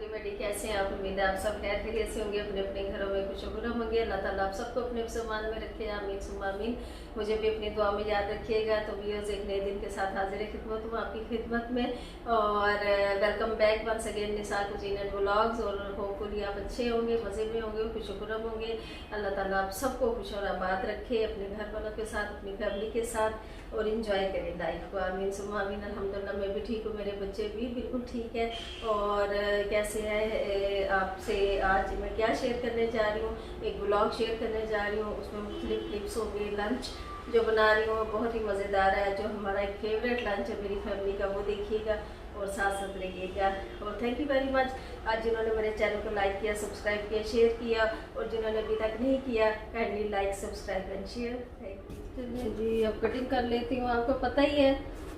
Everybody, कैसे हैं आप? उम्मीद है आप सब खैर खैरियत से होंगे, अपने अपने घरों में खुश खुशबू होंगे। अल्लाह ताला आप सबको अपने सम्मान में रखे, आमीन सुम्मा आमीन। मुझे भी अपनी दुआ में याद रखिएगा। तो व्यूअर्स, एक नए दिन के साथ हाजिर खिदमत हूँ आपकी खिदमत में, और welcome back once again Nisa cuisine and vlogs. और होपफुली आप अच्छे होंगे, मज़े में होंगे, खुशखुरम होंगे। अल्लाह ताला आप सबको खुश और आबाद रखे, अपने घर वालों के साथ, अपनी फैमिली के साथ, और इन्जॉय करें लाइफ को। आमीन सुम्मा आमीन। अल्हम्दुलिल्लाह मैं भी ठीक हूँ, मेरे बच्चे भी बिल्कुल ठीक है। और कैसे है आपसे आज मैं क्या शेयर करने जा रही हूँ, एक ब्लॉग शेयर करने जा रही हूँ। उसमें मुख्तलिफ क्लिप्स होंगे। लंच जो बना रही हूँ बहुत ही मज़ेदार है, जो हमारा एक फेवरेट लंच है मेरी फैमिली का, वो देखिएगा और साथ साथ रहिएगा। और थैंक यू वेरी मच आज जिन्होंने मेरे चैनल को लाइक किया, सब्सक्राइब किया, शेयर किया, और जिन्होंने अभी तक नहीं किया kindly like, subscribe and share. Thank you जी। अब कटिंग कर लेती हूँ। आपको पता ही है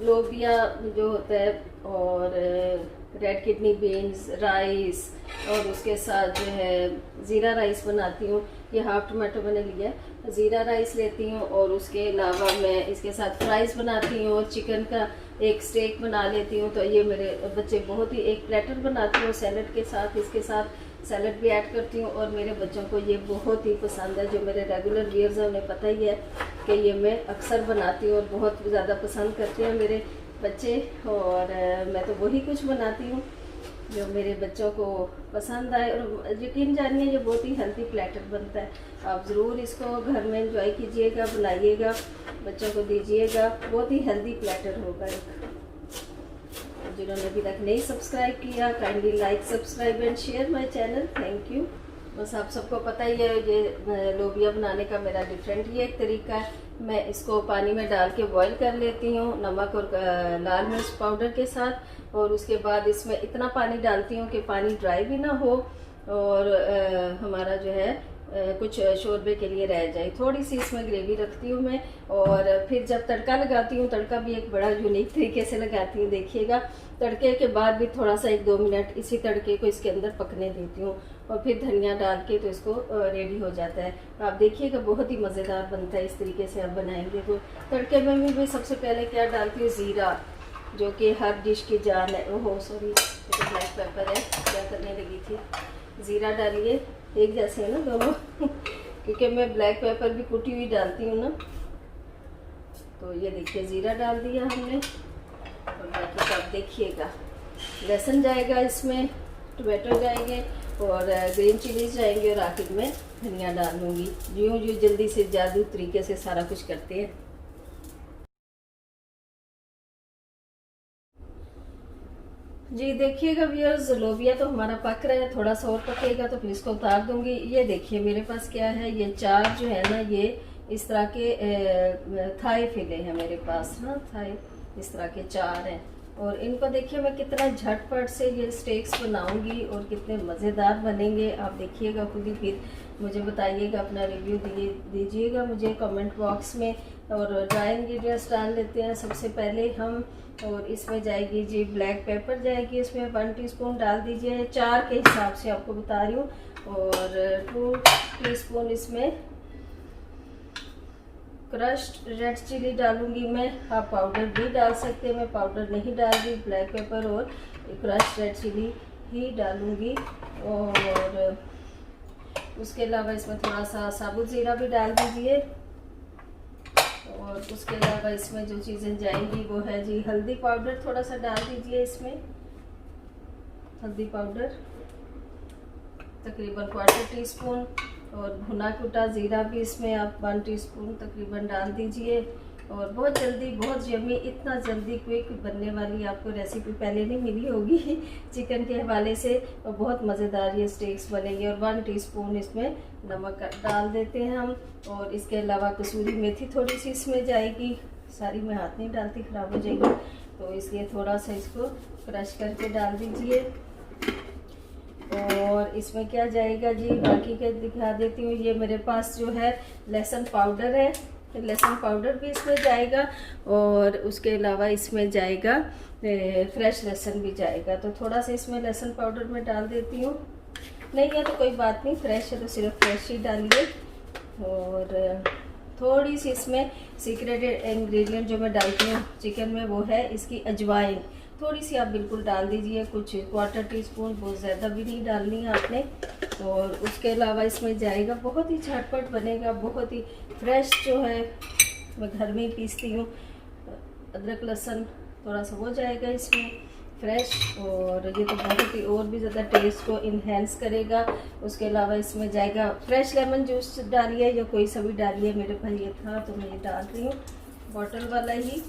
लोबिया जो होता है, और रेड किडनी बीन्स, राइस, और उसके साथ जो है ज़ीरा राइस बनाती हूँ। ये हाफ टमाटो मैंने लिया, ज़ीरा राइस लेती हूँ। और उसके अलावा मैं इसके साथ फ्राइज़ बनाती हूँ, और चिकन का एक स्टेक बना लेती हूँ। तो ये मेरे बच्चे बहुत ही, एक प्लेटर बनाती हूँ सैलड के साथ, इसके साथ सैलड भी ऐड करती हूँ। और मेरे बच्चों को ये बहुत ही पसंद है, जो मेरे रेगुलर व्यूअर्स हैं उन्हें पता ही है कि ये मैं अक्सर बनाती हूँ और बहुत ज़्यादा पसंद करते हैं मेरे बच्चे। और मैं तो वही कुछ बनाती हूँ जो मेरे बच्चों को पसंद आए। और यकीन जानिए ये बहुत ही हेल्थी प्लेटर बनता है। आप ज़रूर इसको घर में एंजॉय कीजिएगा, बनाइएगा, बच्चों को दीजिएगा। बहुत ही हेल्थी प्लेटर होगा एक। जिन्होंने अभी तक नहीं सब्सक्राइब किया kindly like, subscribe and share my channel. Thank you. बस आप सबको पता ही है ये लोबिया बनाने का मेरा डिफरेंट ही एक तरीका है। मैं इसको पानी में डाल के बॉईल कर लेती हूँ नमक और लाल मिर्च पाउडर के साथ। और उसके बाद इसमें इतना पानी डालती हूँ कि पानी ड्राई भी ना हो, और हमारा जो है कुछ शोरबे के लिए रह जाए। थोड़ी सी इसमें ग्रेवी रखती हूँ मैं। और फिर जब तड़का लगाती हूँ, तड़का भी एक बड़ा यूनिक तरीके से लगाती हूँ, देखिएगा। तड़के के बाद भी थोड़ा सा 1-2 मिनट इसी तड़के को इसके अंदर पकने देती हूँ, और फिर धनिया डाल के तो इसको रेडी हो जाता है। आप देखिएगा बहुत ही मज़ेदार बनता है। इस तरीके से आप बनाएंगे तो तड़के में भी सबसे पहले क्या डालती हूँ, ज़ीरा, जो कि हर डिश की जान है। ओहो सॉरी, ये तो ब्लैक पेपर है, क्या करने लगी थी। ज़ीरा डालिए, एक जैसे है ना दोनों क्योंकि मैं ब्लैक पेपर भी कुटी हुई डालती हूँ ना। तो ये देखिए ज़ीरा डाल दिया हमने, और बाकी आप देखिएगा लहसुन जाएगा इसमें, टमाटो जाएंगे, और ग्रीन चिलीज जाएंगे, और आखिर में धनिया डाल दूँगी। यूँ जल्दी से जादू तरीके से सारा कुछ करते हैं। जी देखिएगा व्यूअर्स, लोबिया तो हमारा पक रहा है, थोड़ा सा और पकेगा तो फिर इसको उतार दूंगी। ये देखिए मेरे पास क्या है, ये 4 जो है ना, ये इस तरह के थाई फिले हैं मेरे पास। हाँ, थाई इस तरह के 4 हैं। और इनको देखिए मैं कितना झटपट से ये स्टेक्स बनाऊंगी, और कितने मज़ेदार बनेंगे। आप देखिएगा खुद ही, फिर मुझे बताइएगा, अपना रिव्यू दीजिएगा मुझे कमेंट बॉक्स में। और ड्राई इंग्रेडिएंट्स डाल लेते हैं सबसे पहले हम। और इसमें जाएगी जी ब्लैक पेपर जाएगी, इसमें 1 टीस्पून डाल दीजिए, 4 के हिसाब से आपको बता रही हूँ। और 2 टीस्पून इसमें क्रश्ड रेड चिली डालूंगी मैं। आप पाउडर भी डाल सकते हैं, मैं पाउडर नहीं डाल रही, ब्लैक पेपर और क्रश्ड रेड चिली ही डालूंगी। और उसके अलावा इसमें थोड़ा सा साबुत ज़ीरा भी डाल दीजिए। और उसके अलावा इसमें जो चीज़ें जाएंगी वो है जी हल्दी पाउडर, थोड़ा सा डाल दीजिए इसमें, हल्दी पाउडर तकरीबन 1/4 टीस्पून। और भुना कुटा ज़ीरा भी इसमें आप 1 टीस्पून तकरीबन डाल दीजिए। और बहुत जल्दी, बहुत यम्मी, इतना जल्दी क्विक बनने वाली आपको रेसिपी पहले नहीं मिली होगी चिकन के हवाले से। और बहुत मज़ेदार ये स्टेक्स बनेंगे। और 1 टीस्पून इसमें नमक डाल देते हैं हम। और इसके अलावा कसूरी मेथी थोड़ी सी इसमें जाएगी, सारी मैं हाथ नहीं डालती, ख़राब हो जाएगी, तो इसलिए थोड़ा सा इसको क्रश करके डाल दीजिए। और इसमें क्या जाएगा जी, बाकी के दिखा देती हूँ। ये मेरे पास जो है लहसुन पाउडर है, लहसुन पाउडर भी इसमें जाएगा। और उसके अलावा इसमें जाएगा फ्रेश लहसुन भी जाएगा। तो थोड़ा सा इसमें लहसुन पाउडर में डाल देती हूँ, नहीं है तो कोई बात नहीं, फ्रेश है तो सिर्फ फ्रेश ही डालिए। और थोड़ी सी इसमें सीक्रेट इंग्रेडिएंट जो मैं डालती हूँ चिकन में, वो है इसकी अजवाइन। थोड़ी सी आप बिल्कुल डाल दीजिए, कुछ 1/4 टीस्पून, बहुत ज़्यादा भी नहीं डालनी है आपने। और उसके अलावा इसमें जाएगा, बहुत ही झटपट बनेगा, बहुत ही फ्रेश जो है मैं घर में ही पीसती हूँ। अदरक लहसुन थोड़ा सा हो जाएगा इसमें फ्रेश, और ये तो बहुत ही और भी ज़्यादा टेस्ट को इन्हेंस करेगा। उसके अलावा इसमें जाएगा फ्रेश लेमन जूस डालिए या कोई सा भी डालिए, मेरे पास ये था तो मैं ये डाल रही हूँ, बॉटल वाला ही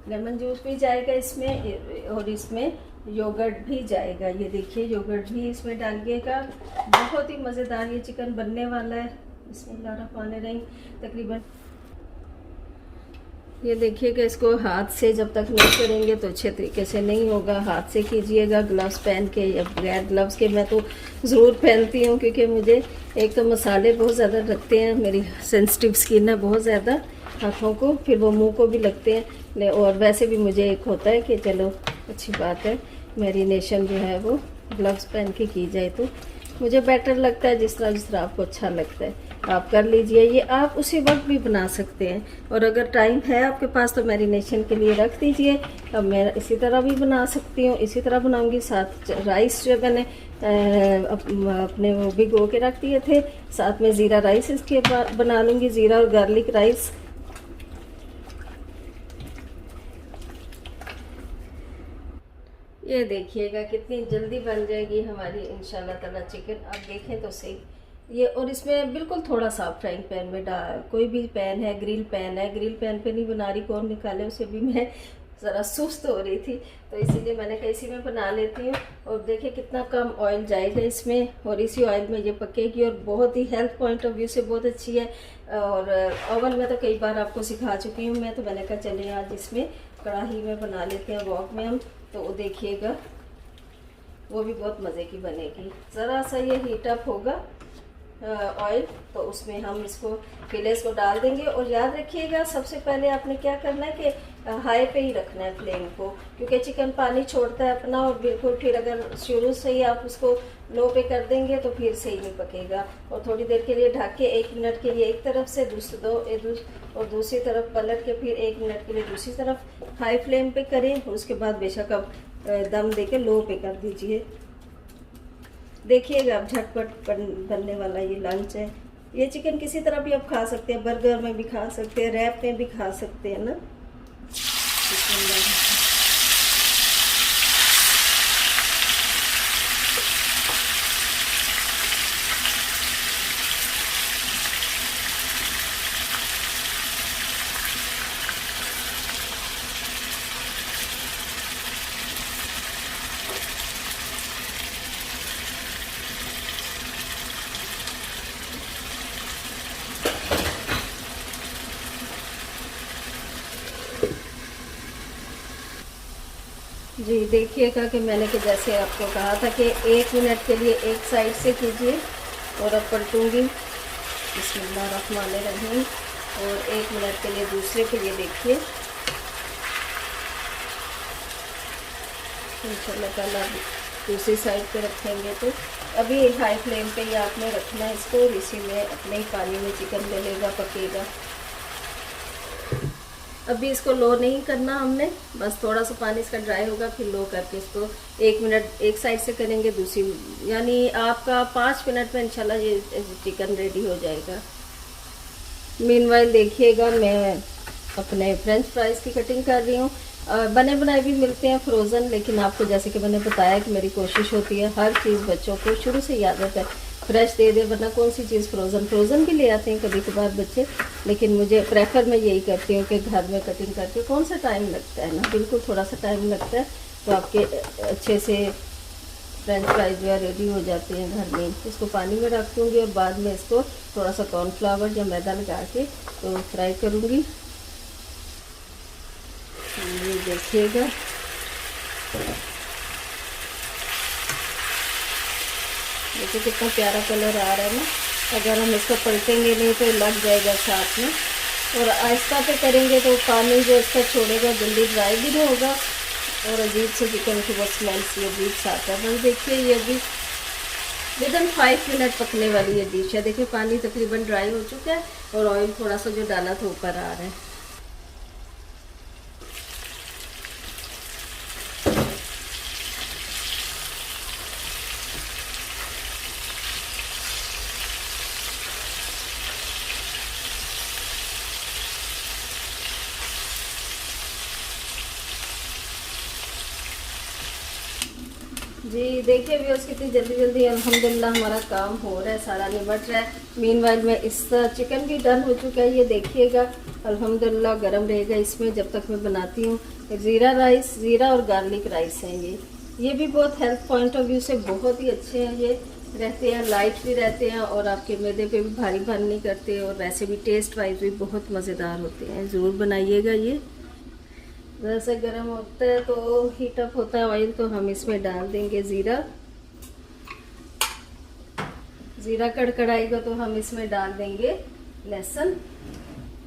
लेमन जूस भी जाएगा इसमें। और इसमें योगर्ट भी जाएगा, ये देखिए योगर्ट भी इसमें डालिएगा। बहुत ही मज़ेदार ये चिकन बनने वाला है। बिस्मिल्लाहिर्रहमानिर्रहीम। तकरीबन ये देखिएगा, इसको हाथ से जब तक नहीं करेंगे तो अच्छे तरीके से नहीं होगा। हाथ से कीजिएगा, ग्लव्स पहन के या बगैर ग्लव्स के। मैं तो ज़रूर पहनती हूँ क्योंकि मुझे एक तो मसाले बहुत ज़्यादा लगते हैं, मेरी सेंसिटिव स्किन है बहुत ज़्यादा हाथों को, फिर वो मुंह को भी लगते हैं। और वैसे भी मुझे एक होता है कि चलो अच्छी बात है, मैरिनेशन जो है वो ग्लव्स पहन के की जाए तो मुझे बेटर लगता है। जिस तरह आपको अच्छा लगता है आप कर लीजिए। ये आप उसी वक्त भी बना सकते हैं, और अगर टाइम है आपके पास तो मैरिनेशन के लिए रख दीजिए। अब मैं इसी तरह भी बना सकती हूँ, इसी तरह बनाऊंगी। साथ राइस जो मैंने अपने वो भिगो के रख दिए थे, साथ में ज़ीरा राइस इसके बाद बना लूँगी, ज़ीरा और गार्लिक राइस। ये देखिएगा कितनी जल्दी बन जाएगी हमारी इंशाल्लाह ताला चिकन। आप देखें तो सही ये। और इसमें बिल्कुल थोड़ा सा फ्राइंग पैन में कोई भी पैन है, ग्रिल पैन है, ग्रिल पैन पे नहीं बना रही, कौन निकाले उसे भी। मैं ज़रा सुस्त हो रही थी तो इसीलिए मैंने कहा इसी में बना लेती हूँ। और देखिए कितना कम ऑयल जाएगा इसमें, और इसी ऑयल में ये पकेगी, और बहुत ही हेल्थ पॉइंट ऑफ व्यू से बहुत अच्छी है। और ओवन में तो कई बार आपको सिखा चुकी हूँ मैं, तो मैंने कहा चलिए आज इसमें कढ़ाई में बना लेते हैं, वॉक में हम। तो वो देखिएगा वो भी बहुत मज़े की बनेगी। ज़रा सा ये हीट अप होगा ऑयल, तो उसमें हम इसको फिलेस को डाल देंगे। और याद रखिएगा सबसे पहले आपने क्या करना है कि हाई पे ही रखना है फ्लेम को, क्योंकि चिकन पानी छोड़ता है अपना। और बिल्कुल फिर अगर शुरू से ही आप उसको लो पे कर देंगे तो फिर सही नहीं पकेगा। और थोड़ी देर के लिए ढक के 1 मिनट के लिए एक तरफ से और दूसरी तरफ पलट के फिर 1 मिनट के लिए दूसरी तरफ हाई फ्लेम पे करें। उसके बाद बेशक आप दम दे के लो पे कर दीजिए। देखिएगा अब झटपट बनने वाला ये लंच है। ये चिकन किसी तरह भी आप खा सकते हैं, बर्गर में भी खा सकते हैं, रैप में भी खा सकते हैं ना। जी देखिएगा कि मैंने कि जैसे आपको कहा था कि 1 मिनट के लिए एक साइड से कीजिए, और अब पलटूंगी बिस्मिल्लाहिर्रहमानिर्रहीम। और 1 मिनट के लिए दूसरे पे, ये देखिए इंशाल्लाह ताला दूसरी साइड पे रखेंगे। तो अभी हाई फ्लेम पे ही आपने रखना है इसको, और इसी में अपने ही पानी में चिकन डलेगा, पकेगा। अभी इसको लो नहीं करना हमने, बस थोड़ा सा पानी इसका ड्राई होगा फिर लो करके इसको 1 मिनट एक साइड से करेंगे, दूसरी यानी आपका 5 मिनट में इंशाल्लाह ये चिकन रेडी हो जाएगा। मीनवाइल देखिएगा मैं अपने फ्रेंच फ्राइज़ की कटिंग कर रही हूँ। बने बनाए भी मिलते हैं फ्रोज़न, लेकिन आपको जैसे कि मैंने बताया कि मेरी कोशिश होती है हर चीज़ बच्चों को शुरू से ही आदत है फ्रेश दे दे, वरना कौन सी चीज़ फ्रोज़न भी ले आते हैं कभी कभार बच्चे। लेकिन मुझे प्रेफर मैं यही करती हूँ कि घर में कटिंग करके कौन सा टाइम लगता है ना, बिल्कुल थोड़ा सा टाइम लगता है, तो आपके अच्छे से फ्रेंच फ्राइज जो है रेडी हो जाते हैं घर में। इसको पानी में रख दूँगी और बाद में इसको थोड़ा सा कॉर्नफ्लावर या मैदा लगा के तो फ्राई करूँगी। ये देखिएगा देखिए कितना प्यारा कलर आ रहा है ना। अगर हम इसको पलटेंगे नहीं तो लग जाएगा साथ में, और आहिस्ता पे करेंगे तो पानी जो इसका छोड़ेगा जल्दी ड्राई भी नहीं होगा, और अजीब से चिकन की वो स्मेल सी अजीब सा आता है। बस देखिए ये अभी विदिन 5 मिनट पकने वाली ये डिश है। देखिए पानी तकरीबन ड्राई हो चुका है और ऑयल थोड़ा सा जो डाला था ऊपर आ रहा है। जी देखिए व्यूअर्स, कितनी जल्दी जल्दी अल्हम्दुलिल्लाह हमारा काम हो रहा है, सारा निबट रहा है। मीनवाइल में इस चिकन भी डन हो चुका है, ये देखिएगा अल्हम्दुलिल्लाह गर्म रहेगा इसमें जब तक मैं बनाती हूँ। ज़ीरा राइस, ज़ीरा और गार्लिक राइस हैं ये भी बहुत हेल्थ पॉइंट ऑफ व्यू से बहुत ही अच्छे हैं। ये रहते हैं, लाइट भी रहते हैं और आपके मैदे पे भी भारी भारी नहीं करते, और वैसे भी टेस्ट वाइज भी बहुत मज़ेदार होते हैं। ज़रूर बनाइएगा। ये जैसे गर्म होता है तो हीट अप होता है ऑयल, तो हम इसमें डाल देंगे ज़ीरा। ज़ीरा कड़कड़ाएगा तो हम इसमें डाल देंगे लहसुन।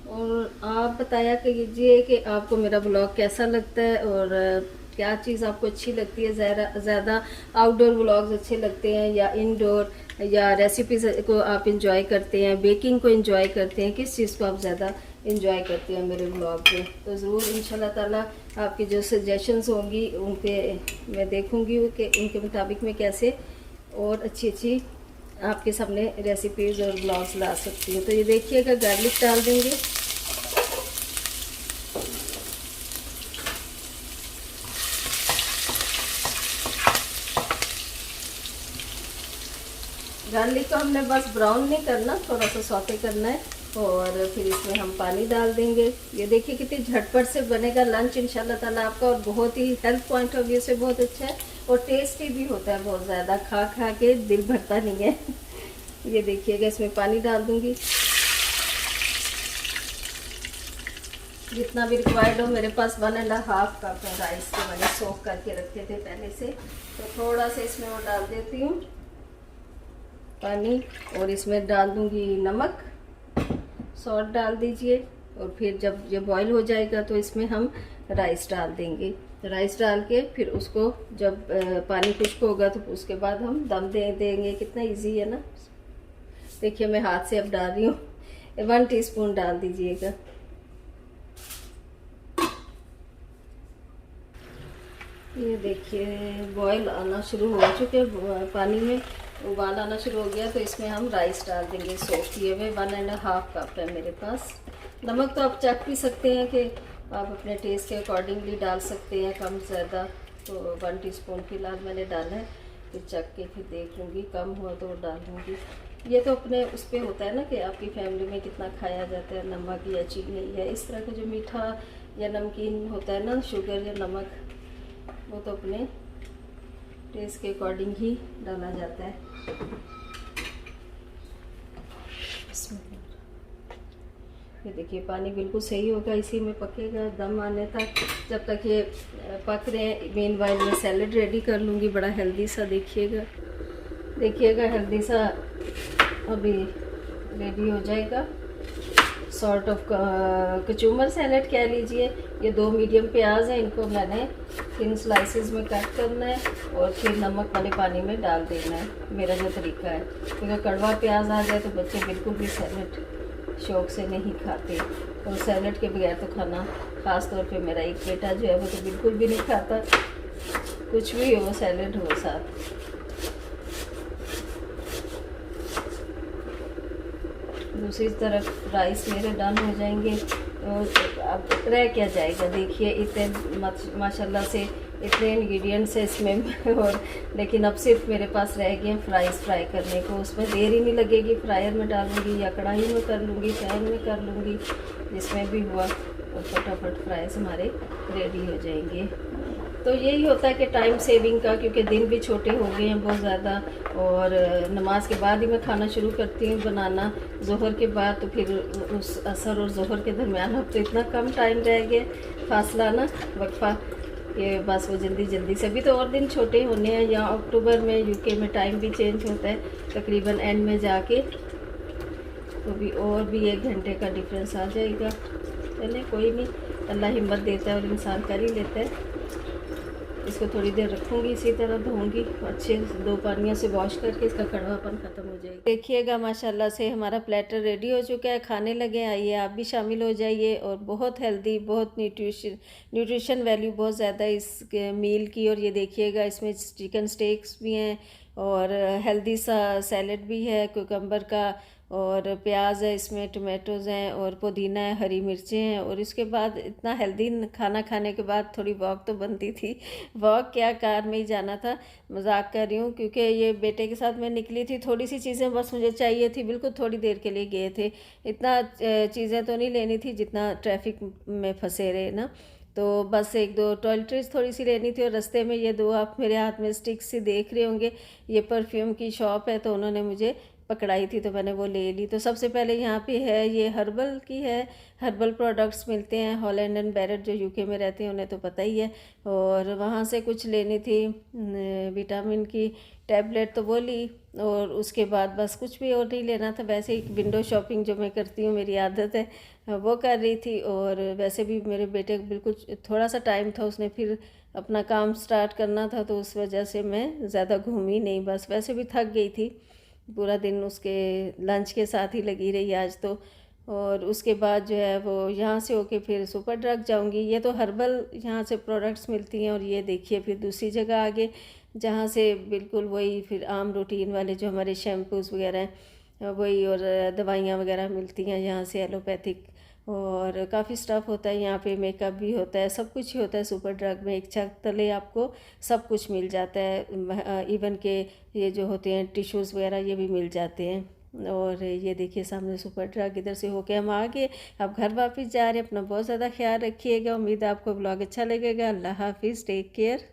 और आप बताया कीजिए कि आपको मेरा ब्लॉग कैसा लगता है और क्या चीज़ आपको अच्छी लगती है। ज़्यादा आउटडोर व्लॉग्स अच्छे लगते हैं या इनडोर, या रेसिपीज़ को आप इंजॉय करते हैं, बेकिंग को इंजॉय करते हैं, किस चीज़ को आप ज़्यादा इंजॉय करते हैं मेरे व्लॉग में। तो ज़रूर इंशाल्लाह ताला आपकी जो सजेशंस होंगी उनके मैं देखूंगी कि उनके मुताबिक मैं कैसे और अच्छी अच्छी आपके सामने रेसिपीज़ और व्लॉग्स ला सकती हूँ। तो ये देखिएगा गार्लिक डाल देंगे। गार्लिक को हमने बस ब्राउन नहीं करना, थोड़ा सा सौते करना है, और फिर इसमें हम पानी डाल देंगे। ये देखिए कितनी झटपट से बनेगा लंच इंशाल्लाह ताला आपका, और बहुत ही हेल्थ पॉइंट ऑफ व्यू से बहुत अच्छा है और टेस्टी भी होता है। बहुत ज़्यादा खा खा के दिल भरता नहीं है। ये देखिएगा इसमें पानी डाल दूँगी जितना भी रिक्वायर्ड हो। मेरे पास 1.5 कप राइस के मैंने सोक करके रखे थे पहले से, तो थोड़ा सा इसमें वो डाल देती हूँ पानी, और इसमें डाल दूंगी नमक, सॉल्ट डाल दीजिए। और फिर जब ये बॉईल हो जाएगा तो इसमें हम राइस डाल देंगे। राइस डाल के फिर उसको जब पानी खुश्क होगा तो उसके बाद हम दम दे देंगे। कितना इजी है ना। देखिए मैं हाथ से अब डाल रही हूँ, 1 टीस्पून डाल दीजिएगा। ये देखिए बॉईल आना शुरू हो चुके, पानी में उबाल आना शुरू हो गया, तो इसमें हम राइस डाल देंगे सोक किए हुए। 1.5 कप है मेरे पास। नमक तो आप चख भी सकते हैं कि आप अपने टेस्ट के अकॉर्डिंगली डाल सकते हैं, कम ज़्यादा। तो 1 टीस्पून फिलहाल मैंने डाला है, फिर चख के फिर देख लूँगी, कम हुआ तो डाल दूँगी। ये तो अपने उस पर होता है ना कि आपकी फैमिली में कितना खाया जाता है, नमक या चीनी या इस तरह का जो मीठा या नमकीन होता है ना, शुगर या नमक, वो तो अपने टेस्ट के अकॉर्डिंग ही डाला जाता है। ये देखिए पानी बिल्कुल सही होगा, इसी में पकेगा दम आने तक। जब तक ये पक रहे हैं मीनवाइल में सैलेड रेडी कर लूँगी, बड़ा हेल्दी सा। देखिएगा हेल्दी सा अभी रेडी हो जाएगा। सॉर्ट ऑफ कचूमर सैलेड कह लीजिए। ये 2 मीडियम प्याज हैं, इनको मैंने 3 स्लाइसेस में कट करना है और फिर नमक वाले पानी में डाल देना है, मेरा जो तरीका है। क्योंकि कड़वा प्याज आ जाए तो बच्चे बिल्कुल भी सैलेड शौक से नहीं खाते, और सैलेड के बगैर तो खाना, ख़ास तौर पे मेरा एक बेटा जो है वो तो बिल्कुल भी नहीं खाता, कुछ भी हो सैलेड हो साथ। दूसरी तरफ राइस मेरे डन हो जाएंगे, तो अब रह क्या जाएगा। देखिए इतने माशाल्लाह से इतने इंग्रेडिएंट्स है इसमें और लेकिन अब सिर्फ मेरे पास रह गए फ्राई करने को। उसमें देर ही नहीं लगेगी, फ्रायर में डालूंगी या कढ़ाई में कर लूँगी, पैन में कर लूँगी, जिसमें भी हुआ, और फटाफट फ्राइज हमारे रेडी हो जाएंगे। तो यही होता है कि टाइम सेविंग का, क्योंकि दिन भी छोटे हो गए हैं बहुत ज़्यादा, और नमाज के बाद ही मैं खाना शुरू करती हूँ बनाना, ज़ोहर के बाद। तो फिर उस असर और ज़ोहर के दरमियान अब तो इतना कम टाइम रह गया, फासला ना, वक्फा, कि बस वो जल्दी से। अभी तो और दिन छोटे होने हैं। यहाँ अक्टूबर में यूके में टाइम भी चेंज होता है तकरीबन एंड में जाके, तो भी और भी 1 घंटे का डिफरेंस आ जाएगा। चले कोई नहीं, अल्लाह हिम्मत देता है और इंसान कर ही लेता है। इसको थोड़ी देर रखूँगी, इसी तरह धोऊंगी, अच्छे 2 पानियों से वॉश करके इसका कड़वापन ख़त्म हो जाएगा। देखिएगा माशाल्लाह से हमारा प्लेटर रेडी हो चुका है, खाने लगे। आइए आप भी शामिल हो जाइए। और बहुत हेल्दी, बहुत न्यूट्रिशन वैल्यू बहुत ज़्यादा इस मील की। और ये देखिएगा इसमें चिकन स्टेक्स भी हैं और हेल्दी सा सैलेड भी है कुकम्बर का, और प्याज है इसमें, टमाटोज़ हैं और पुदीना है, हरी मिर्चें हैं। और इसके बाद इतना हेल्दी खाना खाने के बाद थोड़ी वॉक तो बनती थी। वॉक क्या, कार में ही जाना था, मजाक कर रही हूँ, क्योंकि ये बेटे के साथ मैं निकली थी। थोड़ी सी चीज़ें बस मुझे चाहिए थी, बिल्कुल थोड़ी देर के लिए गए थे। इतना चीज़ें तो नहीं लेनी थी जितना ट्रैफिक में फंसे रहे ना। तो बस एक दो टॉयलेट्रीज थोड़ी सी लेनी थी। और रास्ते में ये दो आप मेरे हाथ में स्टिक्स से देख रहे होंगे, ये परफ्यूम की शॉप है, तो उन्होंने मुझे पकड़ाई थी तो मैंने वो ले ली। तो सबसे पहले यहाँ पे है, ये हर्बल की है, हर्बल प्रोडक्ट्स मिलते हैं। हॉलैंड एंड बैरट जो यूके में रहते हैं उन्हें तो पता ही है। और वहाँ से कुछ लेनी थी विटामिन की टैबलेट, तो वो ली। और उसके बाद बस कुछ भी और नहीं लेना था। वैसे ही विंडो शॉपिंग जो मैं करती हूँ, मेरी आदत है, वो कर रही थी। और वैसे भी मेरे बेटे को बिल्कुल थोड़ा सा टाइम था, उसने फिर अपना काम स्टार्ट करना था, तो उस वजह से मैं ज़्यादा घूमी नहीं। बस वैसे भी थक गई थी, पूरा दिन उसके लंच के साथ ही लगी रही आज तो। और उसके बाद जो है वो यहाँ से होके फिर सुपर ड्रग जाऊँगी। ये तो हर्बल यहाँ से प्रोडक्ट्स मिलती हैं। और ये देखिए फिर दूसरी जगह आगे, जहाँ से बिल्कुल वही फिर आम रूटीन वाले जो हमारे शैम्पूज़ वगैरह हैं वही, और दवाइयाँ वगैरह मिलती हैं यहाँ से, एलोपैथिक। और काफ़ी स्टफ़ होता है यहाँ पे, मेकअप भी होता है, सब कुछ ही होता है सुपर ड्रग में। एक छत तले आपको सब कुछ मिल जाता है, इवन के ये जो होते हैं टिश्यूज़ वगैरह ये भी मिल जाते हैं। और ये देखिए सामने सुपर ड्रग, इधर से होके हम आ गए, अब घर वापस जा रहे हैं। अपना बहुत ज़्यादा ख्याल रखिएगा। उम्मीद है आपको ब्लॉग अच्छा लगेगा। अल्लाह हाफिज़, टेक केयर।